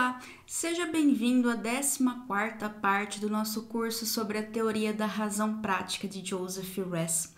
Olá, seja bem-vindo à 14ª parte do nosso curso sobre a teoria da razão prática de Joseph Res.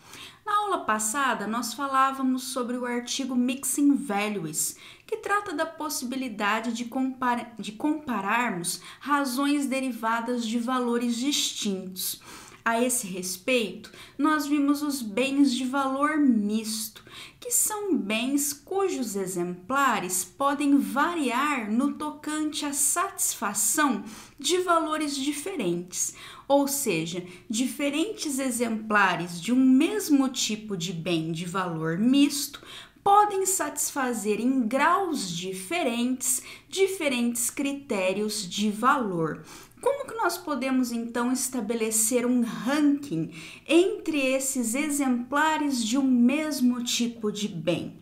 Na aula passada, nós falávamos sobre o artigo Mixing Values, que trata da possibilidade de compararmos razões derivadas de valores distintos. A esse respeito, nós vimos os bens de valor misto, que são bens cujos exemplares podem variar no tocante à satisfação de valores diferentes, ou seja, diferentes exemplares de um mesmo tipo de bem de valor misto podem satisfazer em graus diferentes critérios de valor. Como que nós podemos então estabelecer um ranking entre esses exemplares de um mesmo tipo de bem?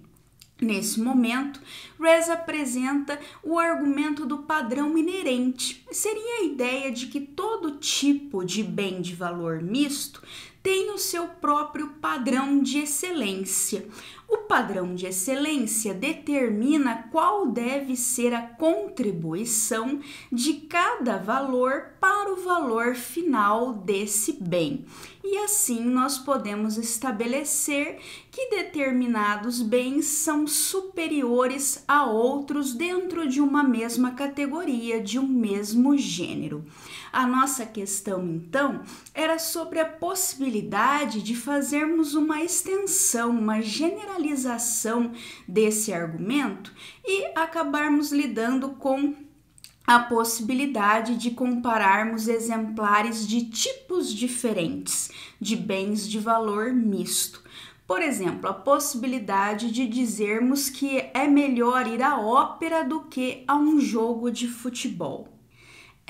Nesse momento, Res apresenta o argumento do padrão inerente. Seria a ideia de que todo tipo de bem de valor misto tem o seu próprio padrão de excelência. O padrão de excelência determina qual deve ser a contribuição de cada valor para o valor final desse bem. E assim nós podemos estabelecer que determinados bens são superiores a outros dentro de uma mesma categoria, de um mesmo gênero. A nossa questão, então, era sobre a possibilidade de fazermos uma extensão, uma generalização desse argumento e acabarmos lidando com a possibilidade de compararmos exemplares de tipos diferentes de bens de valor misto. Por exemplo, a possibilidade de dizermos que é melhor ir à ópera do que a um jogo de futebol.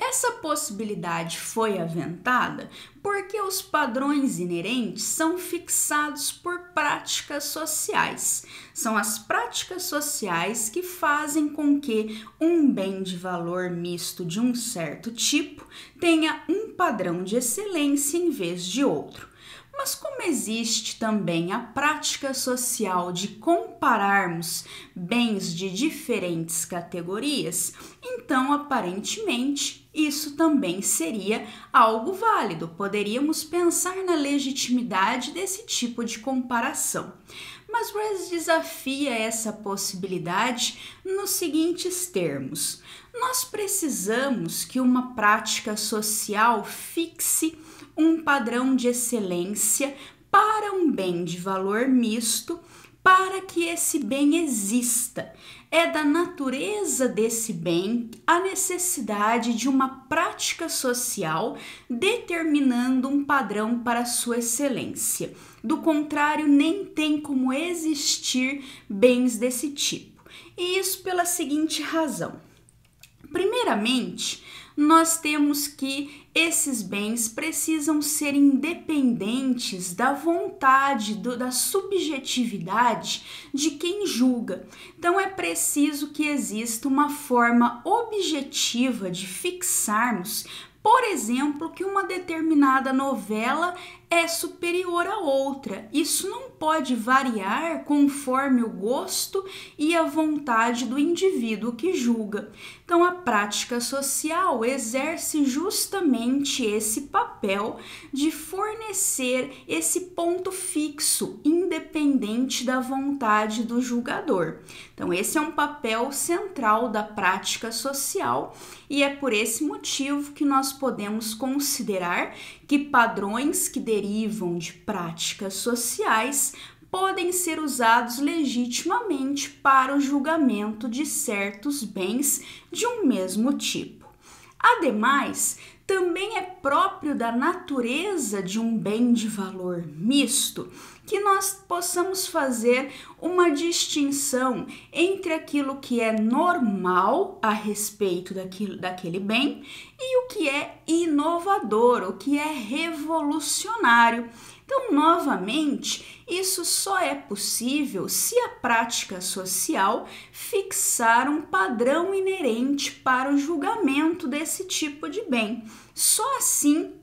Essa possibilidade foi aventada porque os padrões inerentes são fixados por práticas sociais. São as práticas sociais que fazem com que um bem de valor misto de um certo tipo tenha um padrão de excelência em vez de outro. Mas como existe também a prática social de compararmos bens de diferentes categorias, então aparentemente isso também seria algo válido. Poderíamos pensar na legitimidade desse tipo de comparação. Mas Res desafia essa possibilidade nos seguintes termos: nós precisamos que uma prática social fixe um padrão de excelência para um bem de valor misto, para que esse bem exista. É da natureza desse bem a necessidade de uma prática social determinando um padrão para sua excelência. Do contrário, nem tem como existir bens desse tipo. E isso pela seguinte razão. Primeiramente, nós temos que esses bens precisam ser independentes da vontade, da subjetividade de quem julga. Então, é preciso que exista uma forma objetiva de fixarmos, por exemplo, que uma determinada novela é superior a outra. Isso não pode variar conforme o gosto e a vontade do indivíduo que julga. Então, a prática social exerce justamente esse papel de fornecer esse ponto fixo, independente da vontade do julgador. Então, esse é um papel central da prática social e é por esse motivo que nós podemos considerar que padrões que derivam de práticas sociais podem ser usados legitimamente para o julgamento de certos bens de um mesmo tipo. Ademais, também é próprio da natureza de um bem de valor misto que nós possamos fazer uma distinção entre aquilo que é normal a respeito daquele bem e o que é inovador, o que é revolucionário. Então, novamente, isso só é possível se a prática social fixar um padrão inerente para o julgamento desse tipo de bem. Só assim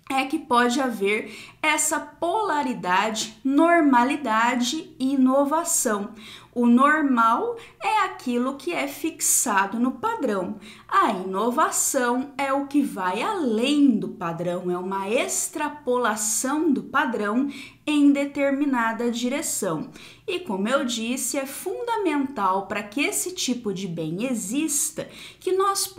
é que pode haver essa polaridade, normalidade e inovação. O normal é aquilo que é fixado no padrão. A inovação é o que vai além do padrão, é uma extrapolação do padrão em determinada direção. E como eu disse, é fundamental para que esse tipo de bem exista que nós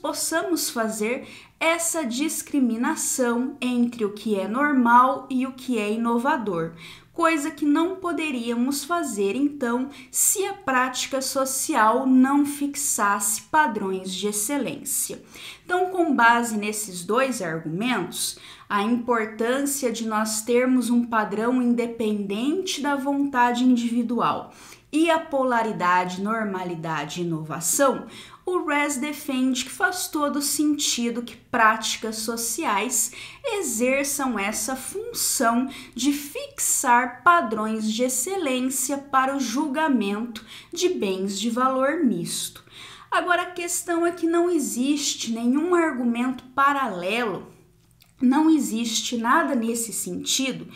possamos fazer essa discriminação entre o que é normal e o que é inovador. Coisa que não poderíamos fazer, então, se a prática social não fixasse padrões de excelência. Então, com base nesses dois argumentos, a importância de nós termos um padrão independente da vontade individual e a polaridade, normalidade e inovação, o Res defende que faz todo sentido que práticas sociais exerçam essa função de fixar padrões de excelência para o julgamento de bens de valor misto. Agora, a questão é que não existe nenhum argumento paralelo, não existe nada nesse sentido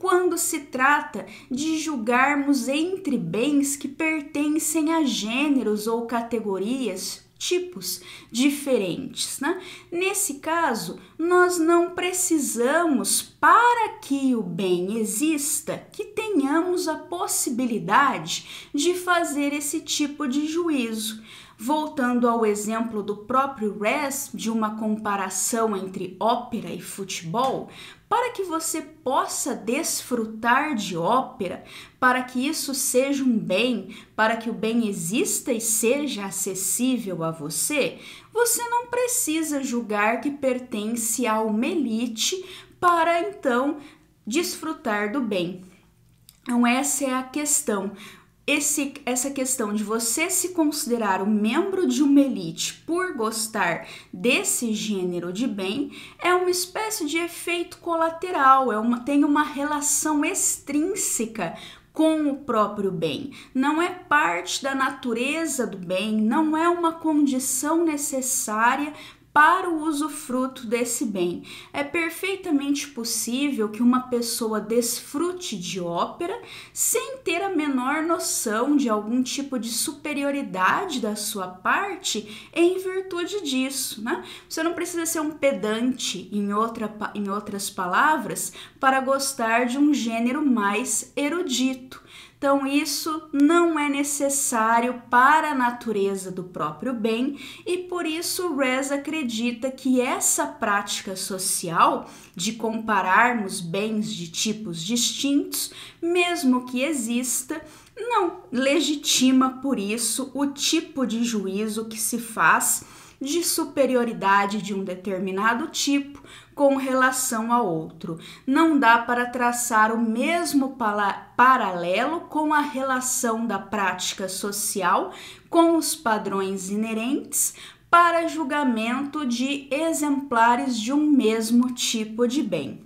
quando se trata de julgarmos entre bens que pertencem a gêneros ou categorias, tipos diferentes, né? Nesse caso, nós não precisamos, para que o bem exista, que tenhamos a possibilidade de fazer esse tipo de juízo. Voltando ao exemplo do próprio Res, de uma comparação entre ópera e futebol, para que você possa desfrutar de ópera, para que isso seja um bem, para que o bem exista e seja acessível a você, você não precisa julgar que pertence a uma elite para então desfrutar do bem. Então essa é a questão. Essa questão de você se considerar um membro de uma elite por gostar desse gênero de bem é uma espécie de efeito colateral, tem uma relação extrínseca com o próprio bem. Não é parte da natureza do bem, não é uma condição necessária para o usufruto desse bem. É perfeitamente possível que uma pessoa desfrute de ópera sem ter a menor noção de algum tipo de superioridade da sua parte em virtude disso, né? Você não precisa ser um pedante, em outras palavras, para gostar de um gênero mais erudito. Então, isso não é necessário para a natureza do próprio bem e por isso Res acredita que essa prática social de compararmos bens de tipos distintos, mesmo que exista, não legitima por isso o tipo de juízo que se faz de superioridade de um determinado tipo com relação a outro. Não dá para traçar o mesmo paralelo com a relação da prática social com os padrões inerentes para julgamento de exemplares de um mesmo tipo de bem.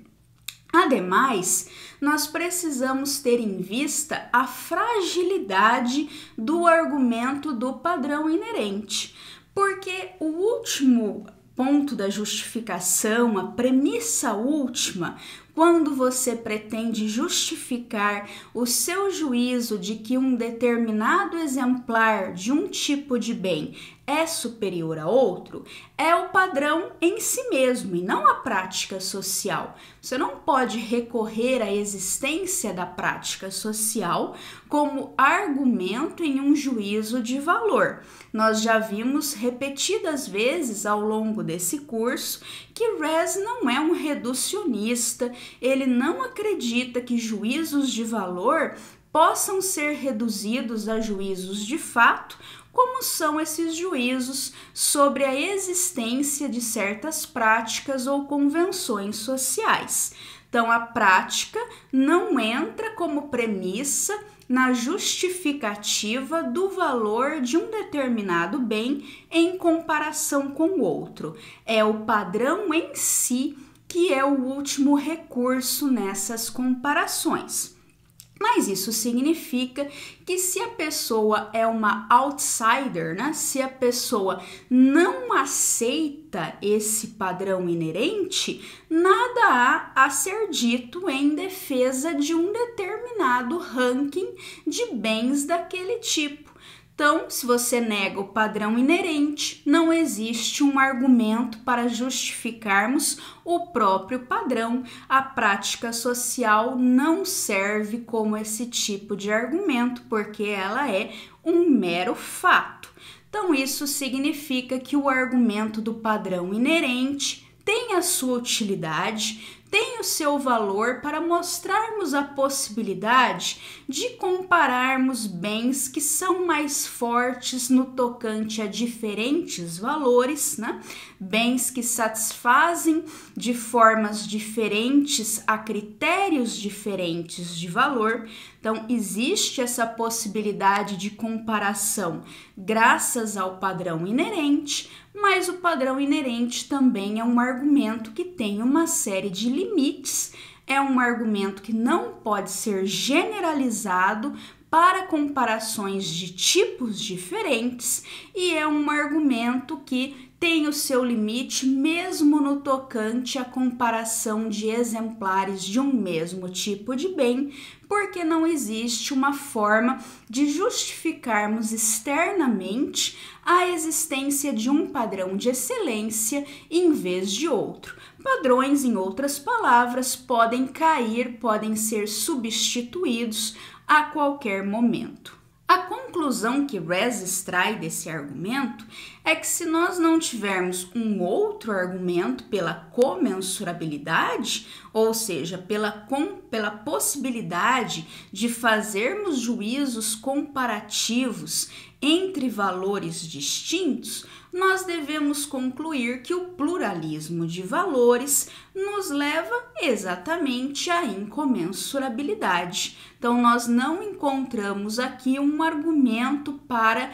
Ademais, nós precisamos ter em vista a fragilidade do argumento do padrão inerente, porque o último ponto da justificação, a premissa última, quando você pretende justificar o seu juízo de que um determinado exemplar de um tipo de bem é superior a outro, é o padrão em si mesmo e não a prática social. Você não pode recorrer à existência da prática social como argumento em um juízo de valor. Nós já vimos repetidas vezes ao longo desse curso que Res não é um reducionista, ele não acredita que juízos de valor possam ser reduzidos a juízos de fato, como são esses juízos sobre a existência de certas práticas ou convenções sociais. Então, a prática não entra como premissa na justificativa do valor de um determinado bem em comparação com o outro. É o padrão em si que é o último recurso nessas comparações. Mas isso significa que se a pessoa é uma outsider, né? Se a pessoa não aceita esse padrão inerente, nada há a ser dito em defesa de um determinado ranking de bens daquele tipo. Então, se você nega o padrão inerente, não existe um argumento para justificarmos o próprio padrão. A prática social não serve como esse tipo de argumento, porque ela é um mero fato. Então, isso significa que o argumento do padrão inerente tem a sua utilidade, tem o seu valor para mostrarmos a possibilidade de compararmos bens que são mais fortes no tocante a diferentes valores, né? Bens que satisfazem de formas diferentes a critérios diferentes de valor. Então, existe essa possibilidade de comparação graças ao padrão inerente, mas o padrão inerente também é um argumento que tem uma série de limites, é um argumento que não pode ser generalizado para comparações de tipos diferentes e é um argumento que tem o seu limite mesmo no tocante à comparação de exemplares de um mesmo tipo de bem, porque não existe uma forma de justificarmos externamente a existência de um padrão de excelência em vez de outro. Padrões, em outras palavras, podem cair, podem ser substituídos a qualquer momento. A conclusão que Res extrai desse argumento é que se nós não tivermos um outro argumento pela comensurabilidade, ou seja, pela possibilidade de fazermos juízos comparativos entre valores distintos, nós devemos concluir que o pluralismo de valores nos leva exatamente à incomensurabilidade. Então, nós não encontramos aqui um argumento para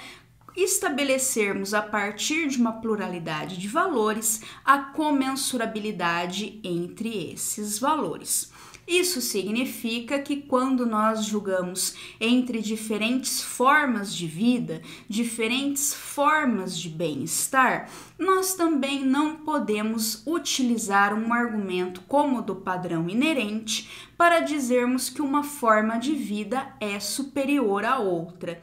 estabelecermos a partir de uma pluralidade de valores a comensurabilidade entre esses valores. Isso significa que quando nós julgamos entre diferentes formas de vida, diferentes formas de bem-estar, nós também não podemos utilizar um argumento como o do padrão inerente para dizermos que uma forma de vida é superior à outra.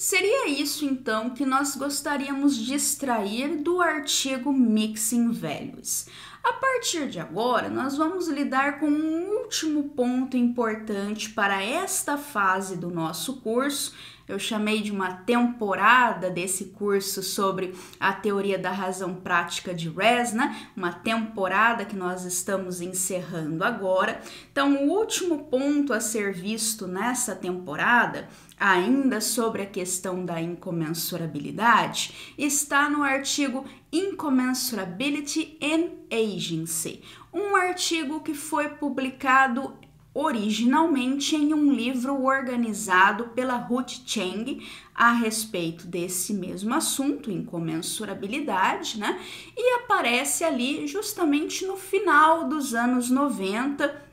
Seria isso, então, que nós gostaríamos de extrair do artigo Mixing Values. A partir de agora, nós vamos lidar com um último ponto importante para esta fase do nosso curso. Eu chamei de uma temporada desse curso sobre a teoria da razão prática de Res, né? Uma temporada que nós estamos encerrando agora. Então, o último ponto a ser visto nessa temporada, ainda sobre a questão da incomensurabilidade, está no artigo Incommensurability and Agency, um artigo que foi publicado originalmente em um livro organizado pela Ruth Chang a respeito desse mesmo assunto, incomensurabilidade, né? E aparece ali justamente no final dos anos 90.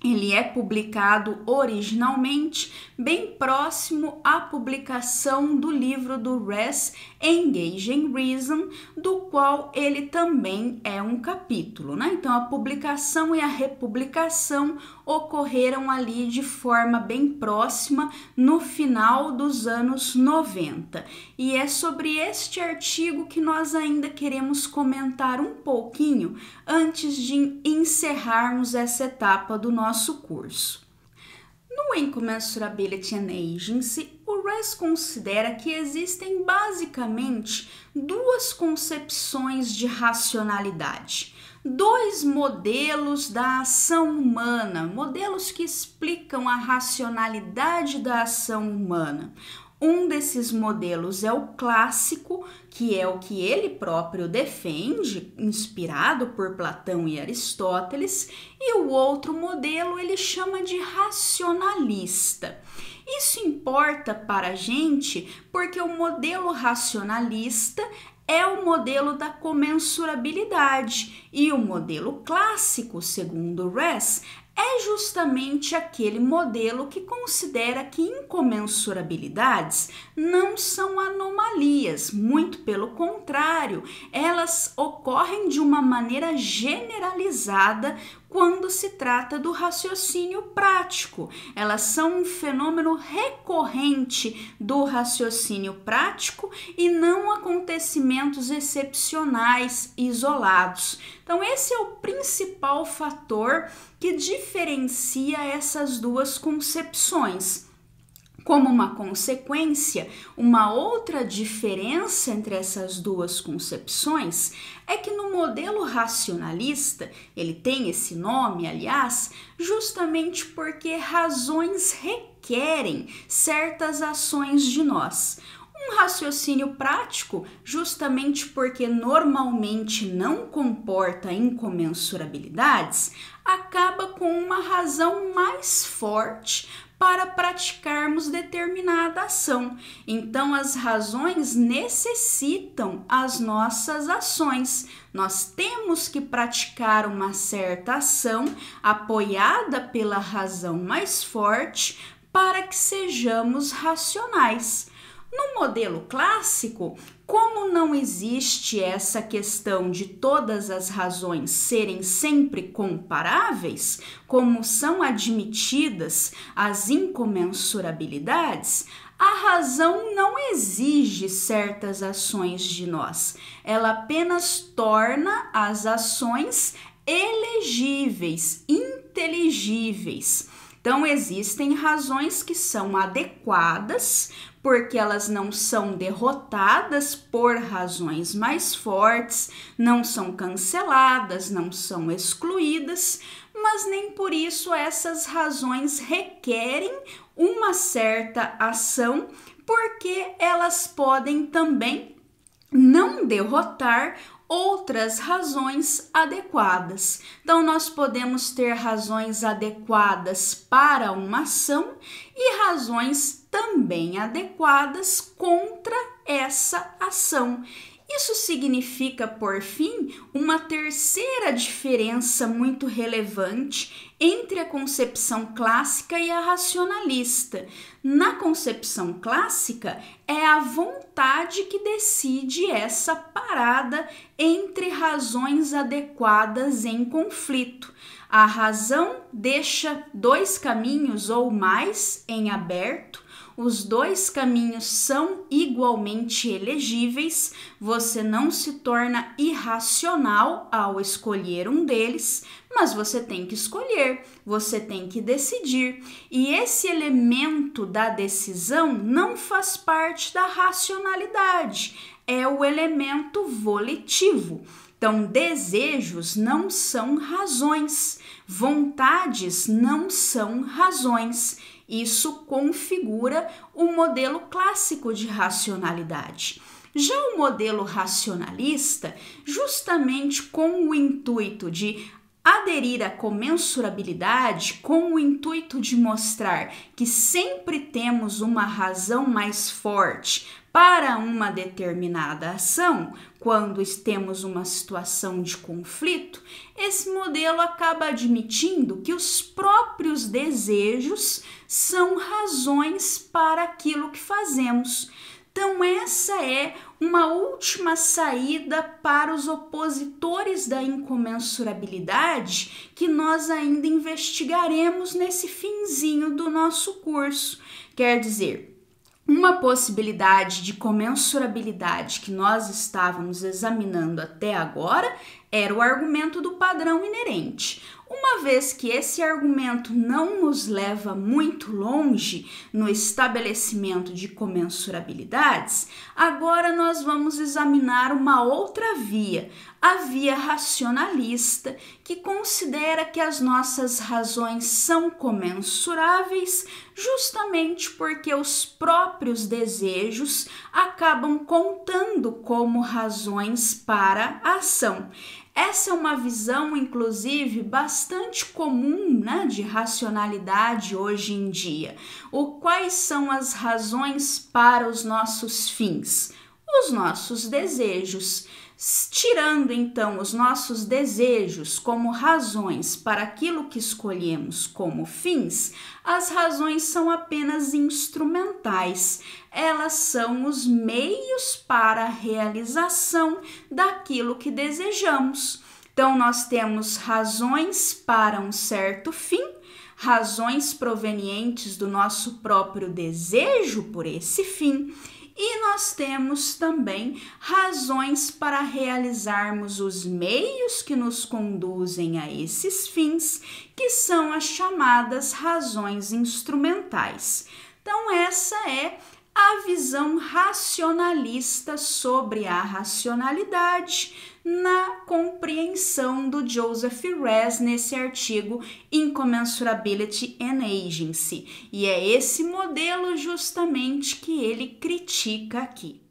Ele é publicado originalmente bem próximo à publicação do livro do Res, Engaging Reason, do qual ele também é um capítulo, né? Então, a publicação e a republicação ocorreram ali de forma bem próxima no final dos anos 90. E é sobre este artigo que nós ainda queremos comentar um pouquinho antes de encerrarmos essa etapa do nosso curso. No Incommensurability and Agency, o Res considera que existem basicamente duas concepções de racionalidade, dois modelos da ação humana, modelos que explicam a racionalidade da ação humana. Um desses modelos é o clássico, que é o que ele próprio defende, inspirado por Platão e Aristóteles, e o outro modelo ele chama de racionalista. Isso importa para a gente porque o modelo racionalista é o modelo da comensurabilidade e o modelo clássico, segundo Res, é justamente aquele modelo que considera que incomensurabilidades não são anomalias, muito pelo contrário, elas ocorrem de uma maneira generalizada quando se trata do raciocínio prático. Elas são um fenômeno recorrente do raciocínio prático e não acontecimentos excepcionais isolados. Então, esse é o principal fator que diferencia essas duas concepções. Como uma consequência, uma outra diferença entre essas duas concepções é que no modelo racionalista, ele tem esse nome, aliás, justamente porque razões requerem certas ações de nós. Um raciocínio prático, justamente porque normalmente não comporta incomensurabilidades, acaba com uma razão mais forte para praticarmos determinada ação. Então, as razões necessitam as nossas ações. Nós temos que praticar uma certa ação apoiada pela razão mais forte para que sejamos racionais. No modelo clássico, como não existe essa questão de todas as razões serem sempre comparáveis, como são admitidas as incomensurabilidades, a razão não exige certas ações de nós, ela apenas torna as ações elegíveis, inteligíveis. Então, existem razões que são adequadas, porque elas não são derrotadas por razões mais fortes, não são canceladas, não são excluídas, mas nem por isso essas razões requerem uma certa ação, porque elas podem também não derrotar outras razões adequadas. Então, nós podemos ter razões adequadas para uma ação e razões também adequadas contra essa ação. Isso significa, por fim, uma terceira diferença muito relevante entre a concepção clássica e a racionalista. Na concepção clássica, é a vontade que decide essa parada entre razões adequadas em conflito. A razão deixa dois caminhos ou mais em aberto. os dois caminhos são igualmente elegíveis, você não se torna irracional ao escolher um deles, mas você tem que escolher, você tem que decidir. E esse elemento da decisão não faz parte da racionalidade, é o elemento volitivo. Então, desejos não são razões, vontades não são razões. Isso configura o modelo clássico de racionalidade. Já o modelo racionalista, justamente com o intuito de aderir à comensurabilidade, com o intuito de mostrar que sempre temos uma razão mais forte para uma determinada ação, quando temos uma situação de conflito, esse modelo acaba admitindo que os próprios desejos são razões para aquilo que fazemos. Então, essa é uma última saída para os opositores da incomensurabilidade que nós ainda investigaremos nesse finzinho do nosso curso. Quer dizer, uma possibilidade de comensurabilidade que nós estávamos examinando até agora era o argumento do padrão inerente. Uma vez que esse argumento não nos leva muito longe no estabelecimento de comensurabilidades, agora nós vamos examinar uma outra via, a via racionalista, que considera que as nossas razões são comensuráveis justamente porque os próprios desejos acabam contando como razões para a ação. Essa é uma visão, inclusive, bastante comum, né, de racionalidade hoje em dia. Quais são as razões para os nossos fins? Os nossos desejos. Tirando, então, os nossos desejos como razões para aquilo que escolhemos como fins, as razões são apenas instrumentais. Elas são os meios para a realização daquilo que desejamos. Então, nós temos razões para um certo fim, razões provenientes do nosso próprio desejo por esse fim, e nós temos também razões para realizarmos os meios que nos conduzem a esses fins, que são as chamadas razões instrumentais. Então, essa é a visão racionalista sobre a racionalidade na compreensão do Joseph Raz nesse artigo Incommensurability and Agency. E é esse modelo justamente que ele critica aqui.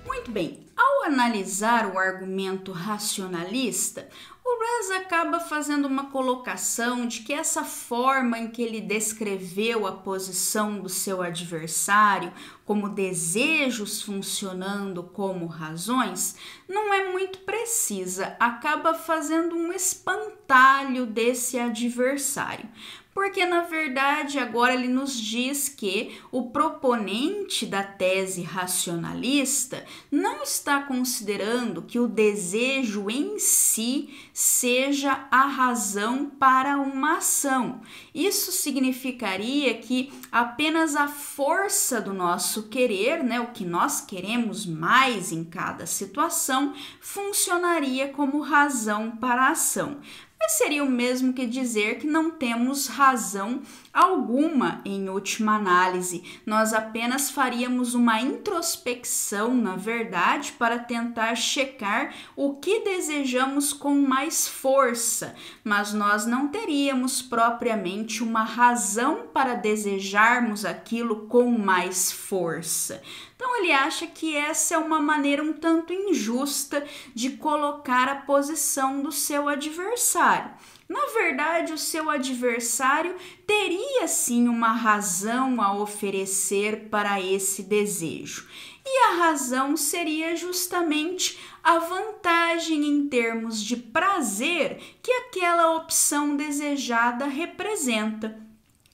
Muito bem, ao analisar o argumento racionalista, o Raz acaba fazendo uma colocação de que essa forma em que ele descreveu a posição do seu adversário como desejos funcionando como razões não é muito precisa, acaba fazendo um espantalho desse adversário. Porque na verdade agora ele nos diz que o proponente da tese racionalista não está considerando que o desejo em si seja a razão para uma ação. Isso significaria que apenas a força do nosso querer, né, o que nós queremos mais em cada situação, funcionaria como razão para a ação. Mas seria o mesmo que dizer que não temos razão alguma em última análise. Nós apenas faríamos uma introspecção, na verdade, para tentar checar o que desejamos com mais força, mas nós não teríamos propriamente uma razão para desejarmos aquilo com mais força. Então ele acha que essa é uma maneira um tanto injusta de colocar a posição do seu adversário. Na verdade, o seu adversário teria sim uma razão a oferecer para esse desejo. E a razão seria justamente a vantagem em termos de prazer que aquela opção desejada representa.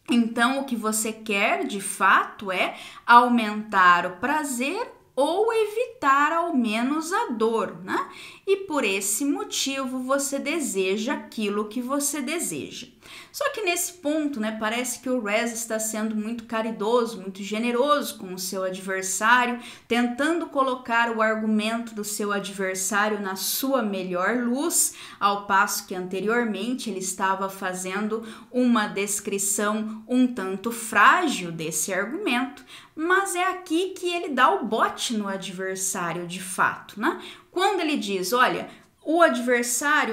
Então, o que você quer, de fato, é aumentar o prazer ou evitar ao menos a dor, né? E por esse motivo você deseja aquilo que você deseja. Só que nesse ponto, né, parece que o Raz está sendo muito caridoso, muito generoso com o seu adversário, tentando colocar o argumento do seu adversário na sua melhor luz, ao passo que anteriormente ele estava fazendo uma descrição um tanto frágil desse argumento, mas é aqui que ele dá o bote no adversário de fato, né? Quando ele diz, olha, o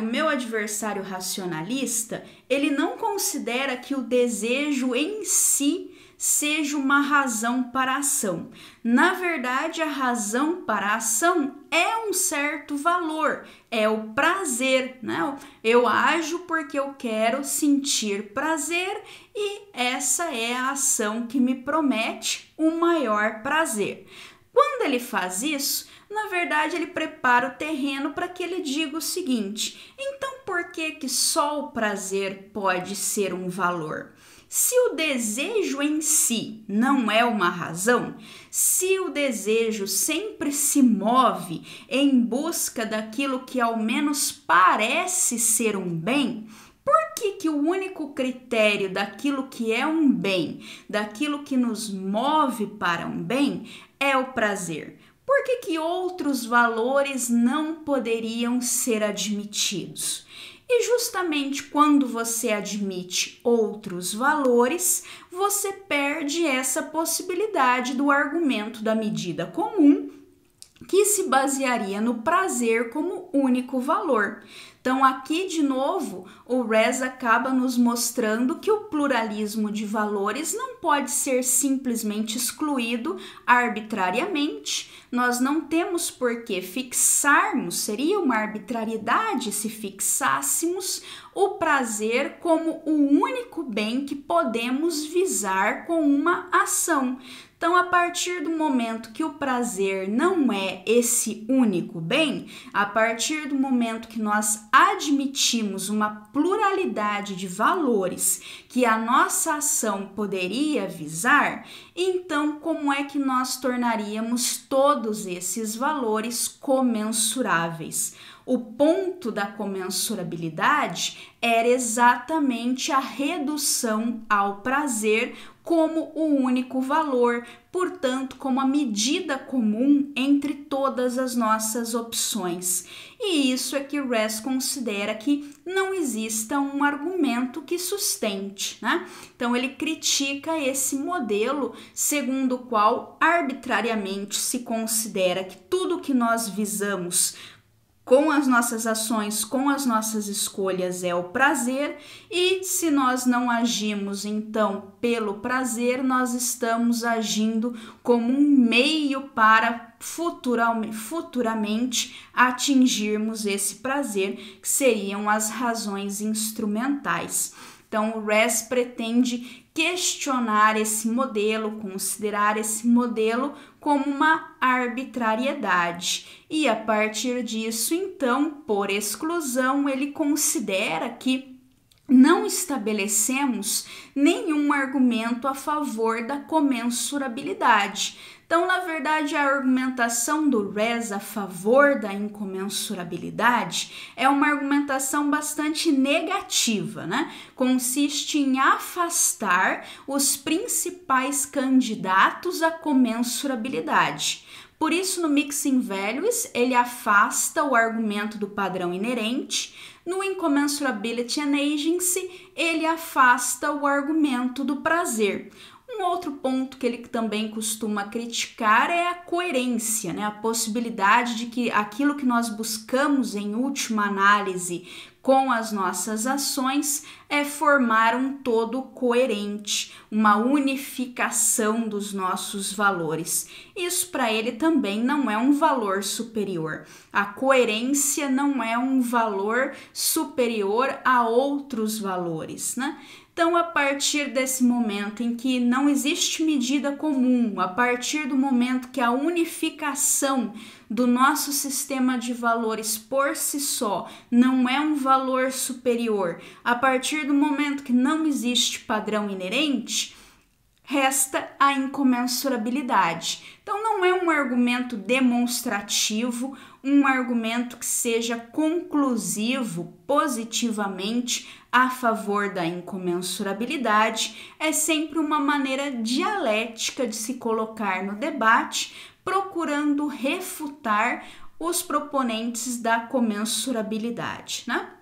meu adversário racionalista, ele não considera que o desejo em si seja uma razão para a ação. Na verdade, a razão para a ação é um certo valor, é o prazer, né? Eu ajo porque eu quero sentir prazer e essa é a ação que me promete um maior prazer. Quando ele faz isso, na verdade, ele prepara o terreno para que ele diga o seguinte: então por que só o prazer pode ser um valor? Se o desejo em si não é uma razão, se o desejo sempre se move em busca daquilo que ao menos parece ser um bem, por que o único critério daquilo que é um bem, daquilo que nos move para um bem, é o prazer? Por que outros valores não poderiam ser admitidos? E justamente quando você admite outros valores, você perde essa possibilidade do argumento da medida comum, que se basearia no prazer como único valor. Então, aqui de novo, o Raz acaba nos mostrando que o pluralismo de valores não pode ser simplesmente excluído arbitrariamente. Nós não temos por que fixarmos, seria uma arbitrariedade se fixássemos o prazer como o único bem que podemos visar com uma ação. Então, a partir do momento que o prazer não é esse único bem, a partir do momento que nós admitimos uma pluralidade de valores que a nossa ação poderia visar, então como é que nós tornaríamos todos esses valores comensuráveis? O ponto da comensurabilidade era exatamente a redução ao prazer como o único valor, portanto, como a medida comum entre todas as nossas opções. E isso é que o Raz considera que não exista um argumento que sustente, né? Então, ele critica esse modelo segundo o qual arbitrariamente se considera que tudo que nós visamos com as nossas ações, com as nossas escolhas é o prazer, e se nós não agimos então pelo prazer, nós estamos agindo como um meio para futuramente atingirmos esse prazer, que seriam as razões instrumentais. Então, o Raz pretende questionar esse modelo, considerar esse modelo como uma arbitrariedade. E a partir disso, então, por exclusão, ele considera que não estabelecemos nenhum argumento a favor da comensurabilidade. Então, na verdade, a argumentação do Res a favor da incomensurabilidade é uma argumentação bastante negativa, né? Consiste em afastar os principais candidatos à comensurabilidade. Por isso, no Mixing Values, ele afasta o argumento do padrão inerente. No Incommensurability and Agency, ele afasta o argumento do prazer. Um outro ponto que ele também costuma criticar é a coerência, né? A possibilidade de que aquilo que nós buscamos em última análise com as nossas ações é formar um todo coerente, uma unificação dos nossos valores. Isso para ele também não é um valor superior. A coerência não é um valor superior a outros valores, né? Então, a partir desse momento em que não existe medida comum, a partir do momento que a unificação do nosso sistema de valores por si só não é um valor superior, a partir do momento que não existe padrão inerente, resta a incomensurabilidade. Então, não é um argumento demonstrativo, um argumento que seja conclusivo positivamente a favor da incomensurabilidade, é sempre uma maneira dialética de se colocar no debate, procurando refutar os proponentes da comensurabilidade, né?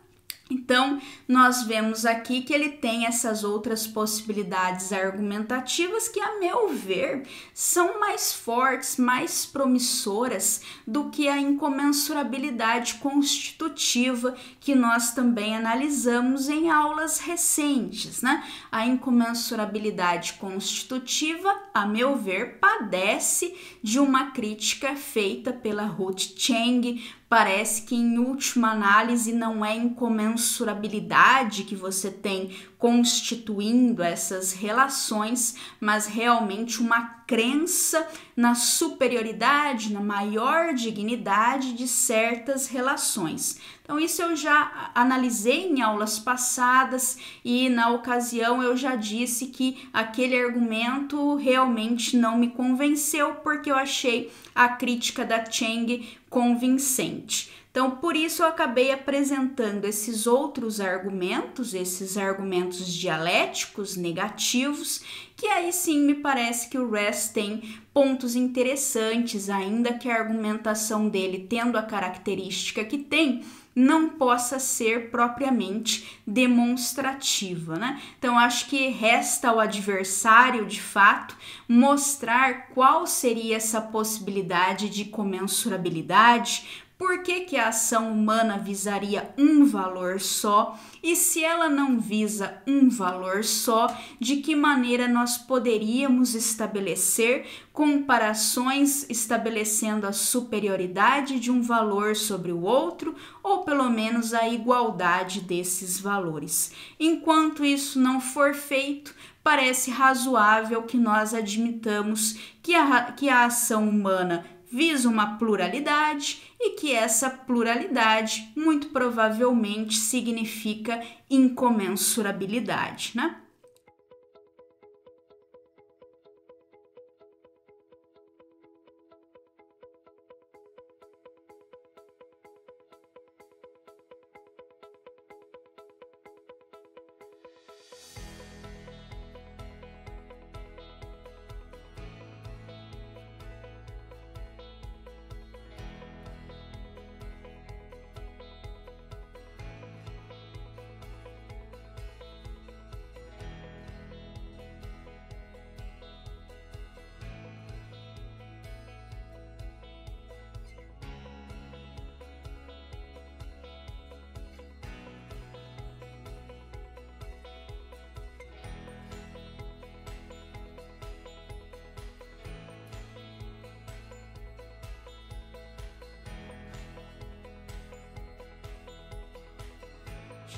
Então, nós vemos aqui que ele tem essas outras possibilidades argumentativas que, a meu ver, são mais fortes, mais promissoras do que a incomensurabilidade constitutiva que nós também analisamos em aulas recentes, né? A incomensurabilidade constitutiva, a meu ver, padece de uma crítica feita pela Ruth Chang. Parece que, em última análise, não é incomensurabilidade que você tem constituindo essas relações, mas realmente uma crença na superioridade, na maior dignidade de certas relações. Então, isso eu já analisei em aulas passadas e, na ocasião, eu já disse que aquele argumento realmente não me convenceu, porque eu achei a crítica da Chang convincente. Então, por isso eu acabei apresentando esses outros argumentos, esses argumentos dialéticos negativos, que aí sim me parece que o Res tem pontos interessantes, ainda que a argumentação dele, tendo a característica que tem, não possa ser propriamente demonstrativa, né? Então, acho que resta ao adversário, de fato, mostrar qual seria essa possibilidade de comensurabilidade. Por que a ação humana visaria um valor só? E se ela não visa um valor só, de que maneira nós poderíamos estabelecer comparações estabelecendo a superioridade de um valor sobre o outro, ou pelo menos a igualdade desses valores? Enquanto isso não for feito, parece razoável que nós admitamos que a ação humana visa uma pluralidade e que essa pluralidade muito provavelmente significa incomensurabilidade, né?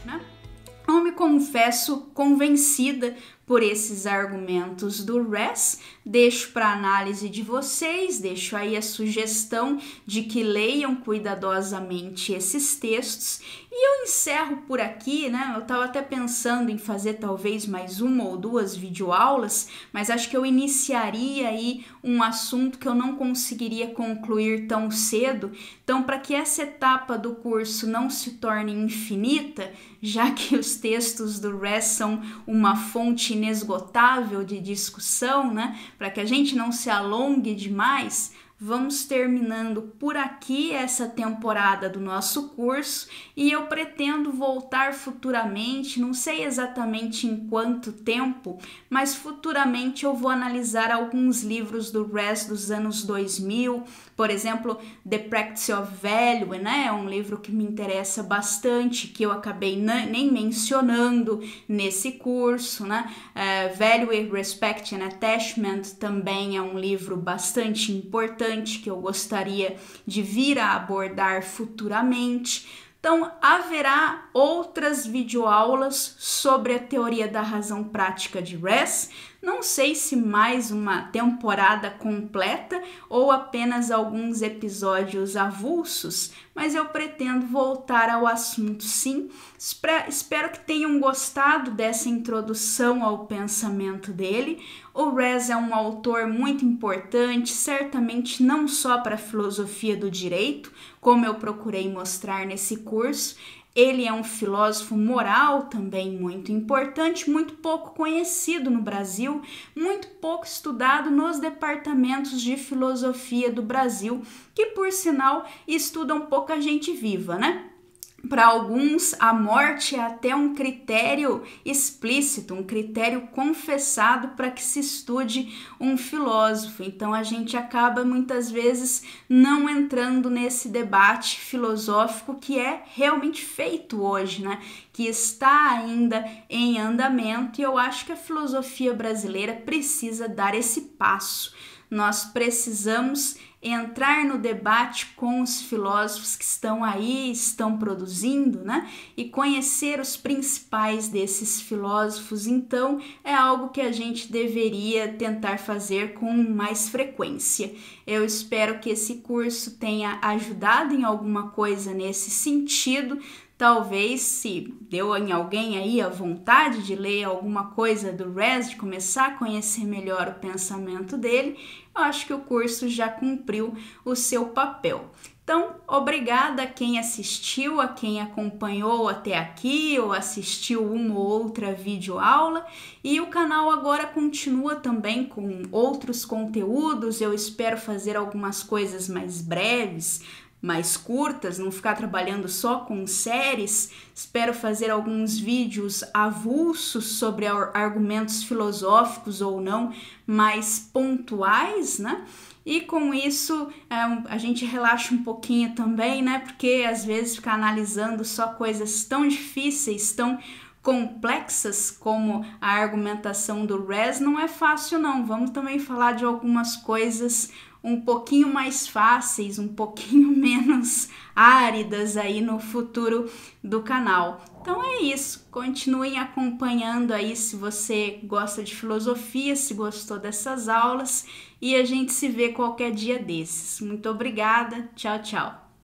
Né? Eu me confesso convencida por esses argumentos do Res. Deixo para análise de vocês, deixo aí a sugestão de que leiam cuidadosamente esses textos. E eu encerro por aqui, né? Eu estava até pensando em fazer talvez mais uma ou duas videoaulas, mas acho que eu iniciaria aí um assunto que eu não conseguiria concluir tão cedo. Então, para que essa etapa do curso não se torne infinita, já que os textos do Res são uma fonte inesgotável de discussão, né? Para que a gente não se alongue demais, vamos terminando por aqui essa temporada do nosso curso e eu pretendo voltar futuramente, não sei exatamente em quanto tempo, mas futuramente eu vou analisar alguns livros do Res dos anos 2000, por exemplo, The Practice of Value, né? É um livro que me interessa bastante, que eu acabei nem mencionando nesse curso, né? Value, Respect and Attachment também é um livro bastante importante que eu gostaria de vir a abordar futuramente. Então, haverá outras videoaulas sobre a teoria da razão prática de Res. Não sei se mais uma temporada completa ou apenas alguns episódios avulsos, mas eu pretendo voltar ao assunto sim. Espero que tenham gostado dessa introdução ao pensamento dele. O Res é um autor muito importante, certamente não só para a filosofia do direito, como eu procurei mostrar nesse curso. Ele é um filósofo moral também muito importante, muito pouco conhecido no Brasil, muito pouco estudado nos departamentos de filosofia do Brasil, que por sinal estudam pouca gente viva, né? Para alguns, a morte é até um critério explícito, um critério confessado para que se estude um filósofo. Então, a gente acaba muitas vezes não entrando nesse debate filosófico que é realmente feito hoje, né? Que está ainda em andamento, e eu acho que a filosofia brasileira precisa dar esse passo. Nós precisamos entrar no debate com os filósofos que estão aí, estão produzindo, né? E conhecer os principais desses filósofos. Então, é algo que a gente deveria tentar fazer com mais frequência. Eu espero que esse curso tenha ajudado em alguma coisa nesse sentido. Talvez, se deu em alguém aí a vontade de ler alguma coisa do Res, de começar a conhecer melhor o pensamento dele, eu acho que o curso já cumpriu o seu papel. Então, obrigada a quem assistiu, a quem acompanhou até aqui ou assistiu uma ou outra videoaula. E o canal agora continua também com outros conteúdos. Eu espero fazer algumas coisas mais breves, mais curtas, não ficar trabalhando só com séries. Espero fazer alguns vídeos avulsos sobre argumentos filosóficos ou não, mais pontuais, né? E com isso a gente relaxa um pouquinho também, né? Porque às vezes ficar analisando só coisas tão difíceis, tão complexas como a argumentação do Res não é fácil não. Vamos também falar de algumas coisas um pouquinho mais fáceis, um pouquinho menos áridas aí no futuro do canal. Então é isso, continuem acompanhando aí se você gosta de filosofia, se gostou dessas aulas, e a gente se vê qualquer dia desses. Muito obrigada, tchau, tchau.